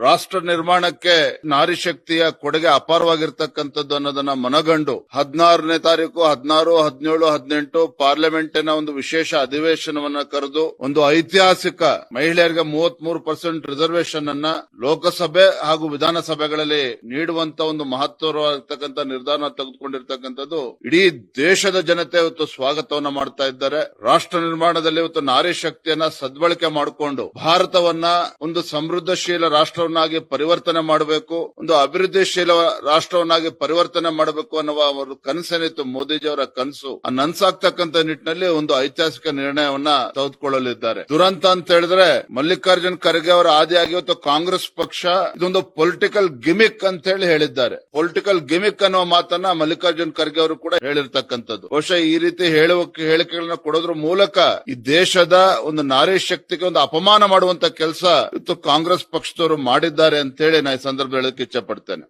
ರಾಷ್ಟ್ರ ನಿರ್ಮಾಣಕ್ಕೆ ನಾರಿ ಶಕ್ತಿಯ ಕೊಡುಗೆ ಅಪಾರವಾಗಿರ್ತಕ್ಕಂಥದ್ದು ಅನ್ನೋದನ್ನ ಮನಗಂಡು 16ನೇ ತಾರೀಕು 16, 17, 18 ಪಾರ್ಲಿಮೆಂಟಿನ ಒಂದು ವಿಶೇಷ ಅಧಿವೇಶನವನ್ನ ಕರೆದು ಒಂದು ಐತಿಹಾಸಿಕ ಮಹಿಳೆಯರಿಗೆ 33% ರಿಸರ್ವೇಶನ್ ಅನ್ನ ಲೋಕಸಭೆ ಹಾಗೂ ವಿಧಾನಸಭೆಗಳಲ್ಲಿ ನೀಡುವಂತ ಒಂದು ಮಹತ್ವವಾಗಿರ್ತಕ್ಕಂಥ ನಿರ್ಧಾರ ತೆಗೆದುಕೊಂಡಿರ್ತಕ್ಕಂಥದ್ದು ಇಡೀ ದೇಶದ ಜನತೆ ಇವತ್ತು ಸ್ವಾಗತವನ್ನ ಮಾಡ್ತಾ ಇದ್ದಾರೆ. ರಾಷ್ಟ್ರ ನಿರ್ಮಾಣದಲ್ಲಿ ಇವತ್ತು ನಾರಿ ಶಕ್ತಿಯನ್ನ ಸದ್ಬಳಕೆ ಮಾಡಿಕೊಂಡು ಭಾರತವನ್ನ ಒಂದು ಸಮೃದ್ಧಶೀಲ ರಾಷ್ಟ್ರವನ್ನಾಗಿ ಪರಿವರ್ತನೆ ಮಾಡಬೇಕು, ಒಂದು ಅಭಿವೃದ್ಧಿಶೀಲ ರಾಷ್ಟ್ರವನ್ನಾಗಿ ಪರಿವರ್ತನೆ ಮಾಡಬೇಕು ಅನ್ನುವ ಅವರು ಕನಸೇನಿತ್ತು ಮೋದಿಜಿಯವರ ಕನಸು. ಆ ನನ್ಸಾಗ್ತಕ್ಕಂಥ ನಿಟ್ಟಿನಲ್ಲಿ ಒಂದು ಐತಿಹಾಸಿಕ ನಿರ್ಣಯವನ್ನ ತೆಗೆದುಕೊಳ್ಳಲಿದ್ದಾರೆ. ದುರಂತ ಅಂತ ಹೇಳಿದ್ರೆ ಮಲ್ಲಿಕಾರ್ಜುನ್ ಖರ್ಗೆ ಅವರ ಆದಿಯಾಗಿ ಇವತ್ತು ಕಾಂಗ್ರೆಸ್ ಪಕ್ಷ ಇದೊಂದು ಪೊಲಿಟಿಕಲ್ ಗಿಮಿಕ್ ಅಂತ ಹೇಳಿ ಹೇಳಿದ್ದಾರೆ. ಪೊಲಿಟಿಕಲ್ ಗಿಮಿಕ್ ಅನ್ನುವ ಮಾತನ್ನ ಮಲ್ಲಿಕಾರ್ಜುನ್ ಖರ್ಗೆ ಅವರು ಕೂಡ ಹೇಳಿರ್ತಕ್ಕಂಥದ್ದು. ಬಹುಶಃ ಈ ರೀತಿ ಹೇಳಿಕೆಗಳನ್ನ ಕೊಡೋದ್ರ ಮೂಲಕ ಈ ದೇಶದ ಒಂದು ನಾರಿ ಶಕ್ತಿಗೆ ಒಂದು ಅಪಮಾನ ಮಾಡುವಂತ ಕೆಲಸ ಇವತ್ತು ಕಾಂಗ್ರೆಸ್ ಪಕ್ಷದವರು ಮಾಡಿದ್ದಾರೆ ಅಂತ ಹೇಳಿ ನಾನು ಈ ಸಂದರ್ಭ ಹೇಳಕ್ಕೆ ಇಚ್ಛೆ ಪಡ್ತೇನೆ.